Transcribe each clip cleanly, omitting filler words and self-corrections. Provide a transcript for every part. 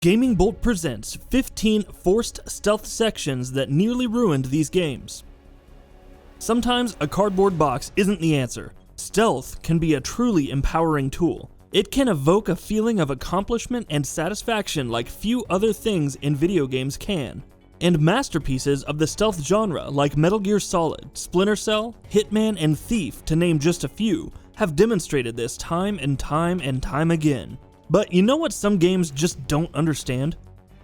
GamingBolt presents 15 forced stealth sections that nearly ruined these games. Sometimes a cardboard box isn't the answer. Stealth can be a truly empowering tool. It can evoke a feeling of accomplishment and satisfaction like few other things in video games can. And masterpieces of the stealth genre like Metal Gear Solid, Splinter Cell, Hitman, and Thief, to name just a few, have demonstrated this time and time again. But you know what some games just don't understand?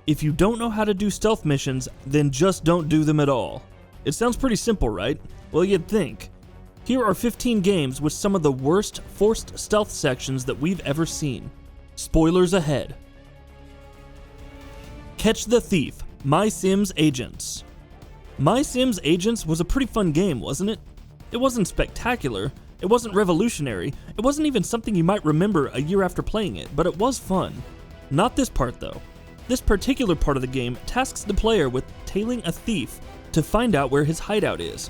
If you don't know how to do stealth missions, then just don't do them at all. It sounds pretty simple, right? Well, you'd think. Here are 15 games with some of the worst forced stealth sections that we've ever seen. Spoilers ahead. Catch the Thief, MySims Agents. MySims Agents was a pretty fun game, wasn't it? It wasn't spectacular, it wasn't revolutionary, it wasn't even something you might remember a year after playing it, but it was fun. Not this part though. This particular part of the game tasks the player with tailing a thief to find out where his hideout is.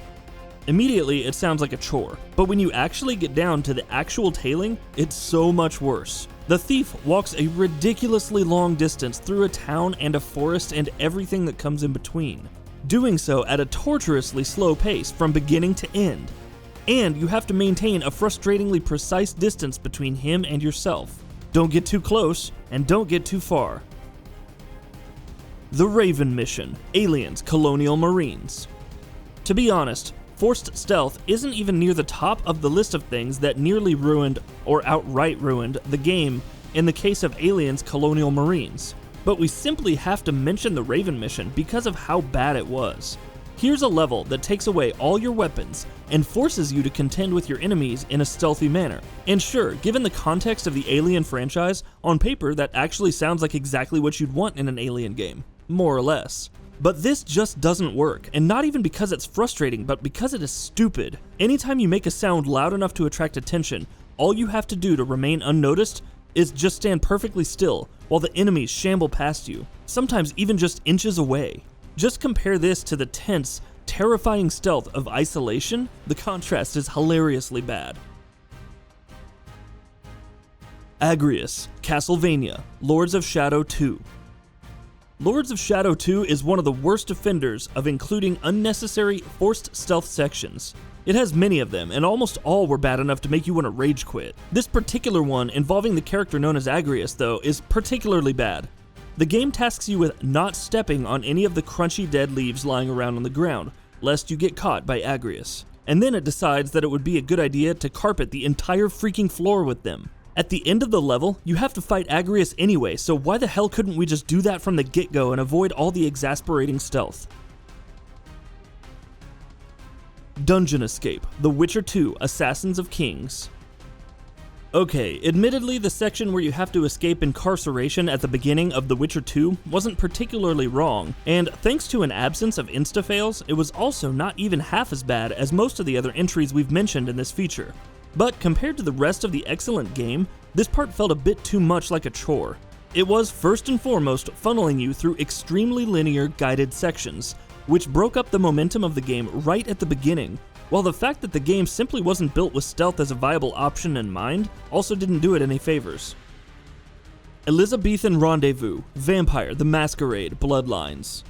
Immediately it sounds like a chore, but when you actually get down to the actual tailing, it's so much worse. The thief walks a ridiculously long distance through a town and a forest and everything that comes in between, doing so at a torturously slow pace from beginning to end. And you have to maintain a frustratingly precise distance between him and yourself. Don't get too close, and don't get too far. The Raven Mission, Aliens, Colonial Marines. To be honest, forced stealth isn't even near the top of the list of things that nearly ruined, or outright ruined, the game in the case of Aliens, Colonial Marines. But we simply have to mention the Raven Mission because of how bad it was. Here's a level that takes away all your weapons and forces you to contend with your enemies in a stealthy manner. And sure, given the context of the Alien franchise, on paper that actually sounds like exactly what you'd want in an Alien game, more or less. But this just doesn't work, and not even because it's frustrating, but because it is stupid. Anytime you make a sound loud enough to attract attention, all you have to do to remain unnoticed is just stand perfectly still while the enemies shamble past you, sometimes even just inches away. Just compare this to the tense, terrifying stealth of Isolation. The contrast is hilariously bad. Agrias, Castlevania, Lords of Shadow 2. Lords of Shadow 2 is one of the worst offenders of including unnecessary forced stealth sections. It has many of them, and almost all were bad enough to make you want to rage quit. This particular one, involving the character known as Agrias, though, is particularly bad. The game tasks you with not stepping on any of the crunchy dead leaves lying around on the ground, lest you get caught by Agrias. And then it decides that it would be a good idea to carpet the entire freaking floor with them. At the end of the level, you have to fight Agrias anyway, so why the hell couldn't we just do that from the get-go and avoid all the exasperating stealth? Dungeon Escape, The Witcher 2, Assassins of Kings. Okay, admittedly the section where you have to escape incarceration at the beginning of The Witcher 2 wasn't particularly wrong, and thanks to an absence of insta-fails, it was also not even half as bad as most of the other entries we've mentioned in this feature. But compared to the rest of the excellent game, this part felt a bit too much like a chore. It was first and foremost funneling you through extremely linear guided sections, which broke up the momentum of the game right at the beginning, while the fact that the game simply wasn't built with stealth as a viable option in mind also didn't do it any favors. Elizabethan Rendezvous, Vampire, the Masquerade, Bloodlines.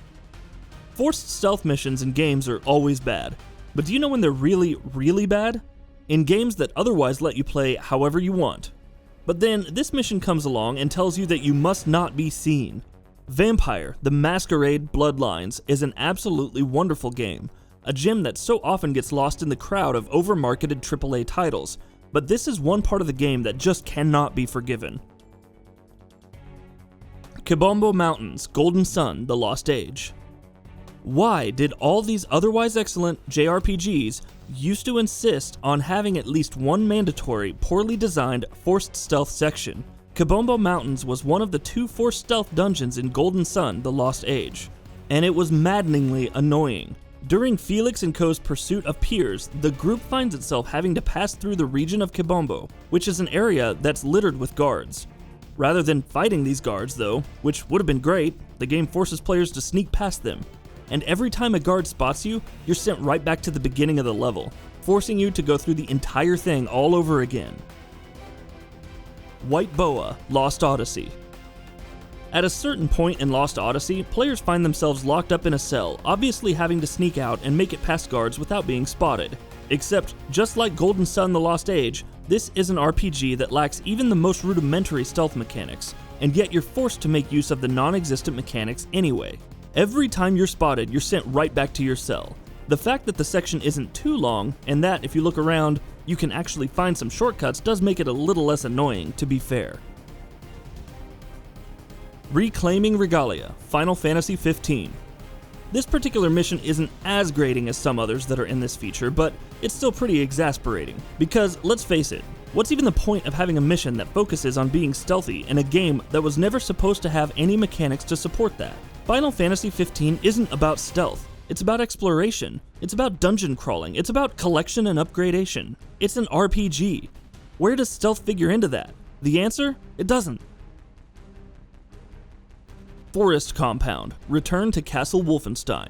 Forced stealth missions in games are always bad, but do you know when they're really, really bad? In games that otherwise let you play however you want. But then this mission comes along and tells you that you must not be seen. Vampire, the Masquerade, Bloodlines is an absolutely wonderful game, a gem that so often gets lost in the crowd of over-marketed AAA titles, but this is one part of the game that just cannot be forgiven. Kibombo Mountains, Golden Sun, The Lost Age. Why did all these otherwise excellent JRPGs used to insist on having at least one mandatory, poorly designed, forced stealth section? Kibombo Mountains was one of the 2 forced stealth dungeons in Golden Sun, The Lost Age, and it was maddeningly annoying. During Felix and Co's pursuit of Piers, the group finds itself having to pass through the region of Kibombo, which is an area that's littered with guards. Rather than fighting these guards though, which would have been great, the game forces players to sneak past them. And every time a guard spots you, you're sent right back to the beginning of the level, forcing you to go through the entire thing all over again. White Boa, Lost Odyssey. At a certain point in Lost Odyssey, players find themselves locked up in a cell, obviously having to sneak out and make it past guards without being spotted. Except, just like Golden Sun: The Lost Age, this is an RPG that lacks even the most rudimentary stealth mechanics, and yet you're forced to make use of the non-existent mechanics anyway. Every time you're spotted, you're sent right back to your cell. The fact that the section isn't too long, and that, if you look around, you can actually find some shortcuts does make it a little less annoying, to be fair. Reclaiming Regalia, Final Fantasy XV. This particular mission isn't as grating as some others that are in this feature, but it's still pretty exasperating. Because, let's face it, what's even the point of having a mission that focuses on being stealthy in a game that was never supposed to have any mechanics to support that? Final Fantasy XV isn't about stealth. It's about exploration. It's about dungeon crawling. It's about collection and upgradation. It's an RPG. Where does stealth figure into that? The answer? It doesn't. Forest Compound, Return to Castle Wolfenstein.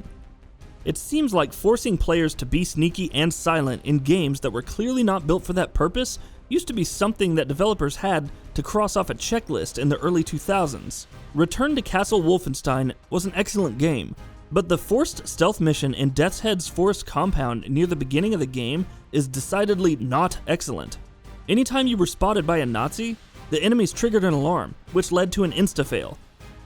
It seems like forcing players to be sneaky and silent in games that were clearly not built for that purpose used to be something that developers had to cross off a checklist in the early 2000s. Return to Castle Wolfenstein was an excellent game, but the forced stealth mission in Death's Head's Forest Compound near the beginning of the game is decidedly not excellent. Anytime you were spotted by a Nazi, the enemies triggered an alarm, which led to an insta-fail.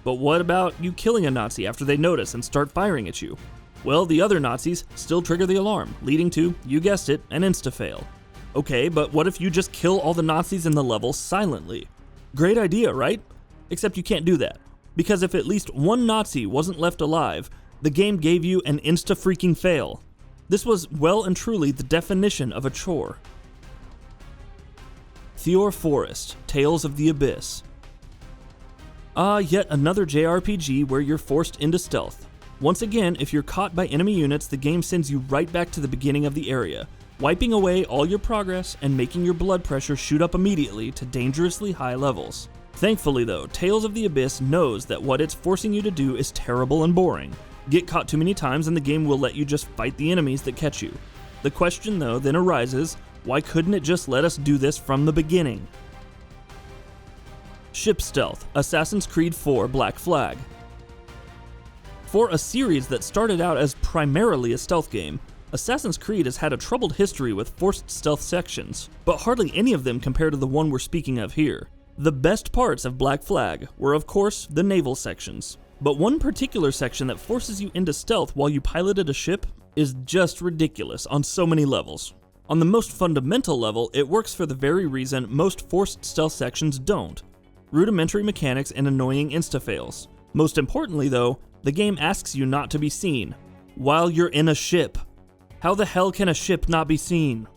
But what about you killing a Nazi after they notice and start firing at you? Well, the other Nazis still trigger the alarm, leading to, you guessed it, an insta-fail. Okay, but what if you just kill all the Nazis in the level silently? Great idea, right? Except you can't do that, because if at least one Nazi wasn't left alive, the game gave you an insta-freaking fail. This was well and truly the definition of a chore. Thior Forest, Tales of the Abyss. Yet another JRPG where you're forced into stealth. Once again, if you're caught by enemy units, the game sends you right back to the beginning of the area, wiping away all your progress and making your blood pressure shoot up immediately to dangerously high levels. Thankfully though, Tales of the Abyss knows that what it's forcing you to do is terrible and boring. Get caught too many times and the game will let you just fight the enemies that catch you. The question though then arises, why couldn't it just let us do this from the beginning? Ship Stealth, Assassin's Creed 4 Black Flag. For a series that started out as primarily a stealth game, Assassin's Creed has had a troubled history with forced stealth sections, but hardly any of them compare to the one we're speaking of here. The best parts of Black Flag were of course the naval sections, but one particular section that forces you into stealth while you piloted a ship is just ridiculous on so many levels. On the most fundamental level, it works for the very reason most forced stealth sections don't. Rudimentary mechanics and annoying insta-fails. Most importantly though, the game asks you not to be seen while you're in a ship. How the hell can a ship not be seen?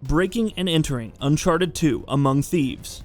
Breaking and Entering, Uncharted 2, Among Thieves.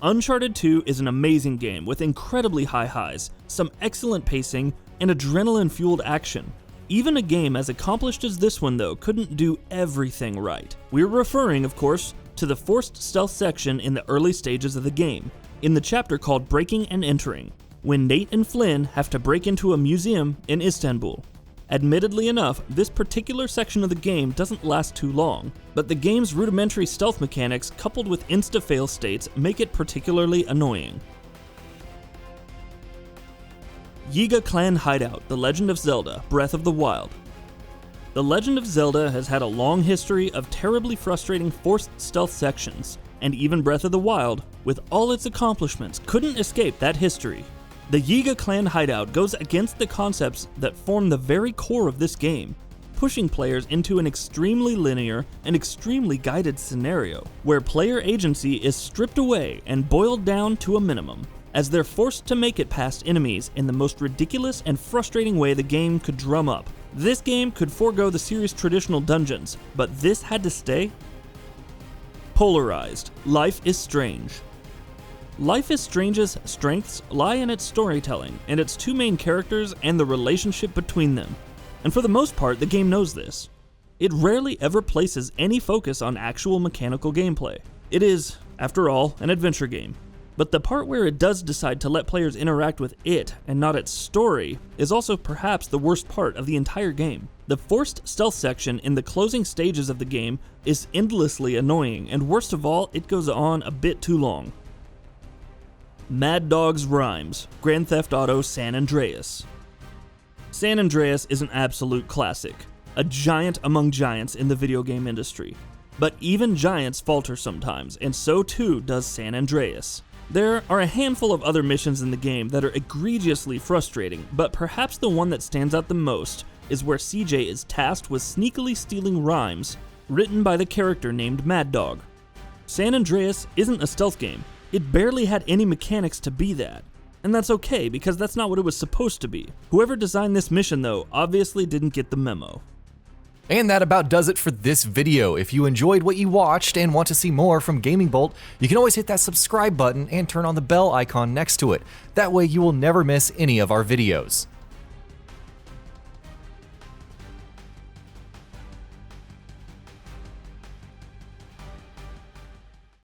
Uncharted 2 is an amazing game with incredibly high highs, some excellent pacing, and adrenaline-fueled action. Even a game as accomplished as this one though couldn't do everything right. We're referring, of course, to the forced stealth section in the early stages of the game, in the chapter called Breaking and Entering, when Nate and Flynn have to break into a museum in Istanbul. Admittedly enough, this particular section of the game doesn't last too long, but the game's rudimentary stealth mechanics coupled with insta-fail states make it particularly annoying. Yiga Clan Hideout, The Legend of Zelda, Breath of the Wild. The Legend of Zelda has had a long history of terribly frustrating forced stealth sections, and even Breath of the Wild, with all its accomplishments, couldn't escape that history. The Yiga Clan Hideout goes against the concepts that form the very core of this game, pushing players into an extremely linear and extremely guided scenario, where player agency is stripped away and boiled down to a minimum, as they're forced to make it past enemies in the most ridiculous and frustrating way the game could drum up. This game could forego the series' traditional dungeons, but this had to stay? Polarized, Life is Strange. Life is Strange's strengths lie in its storytelling and its two main characters and the relationship between them. And for the most part, the game knows this. It rarely ever places any focus on actual mechanical gameplay. It is, after all, an adventure game. But the part where it does decide to let players interact with it and not its story is also perhaps the worst part of the entire game. The forced stealth section in the closing stages of the game is endlessly annoying, and worst of all, it goes on a bit too long. Mad Dog's Rhymes, Grand Theft Auto San Andreas. San Andreas is an absolute classic, a giant among giants in the video game industry. But even giants falter sometimes, and so too does San Andreas. There are a handful of other missions in the game that are egregiously frustrating, but perhaps the one that stands out the most is where CJ is tasked with sneakily stealing rhymes written by the character named Mad Dog. San Andreas isn't a stealth game. It barely had any mechanics to be that. And that's okay, because that's not what it was supposed to be. Whoever designed this mission, though, obviously didn't get the memo. And that about does it for this video. If you enjoyed what you watched and want to see more from GamingBolt, you can always hit that subscribe button and turn on the bell icon next to it. That way you will never miss any of our videos.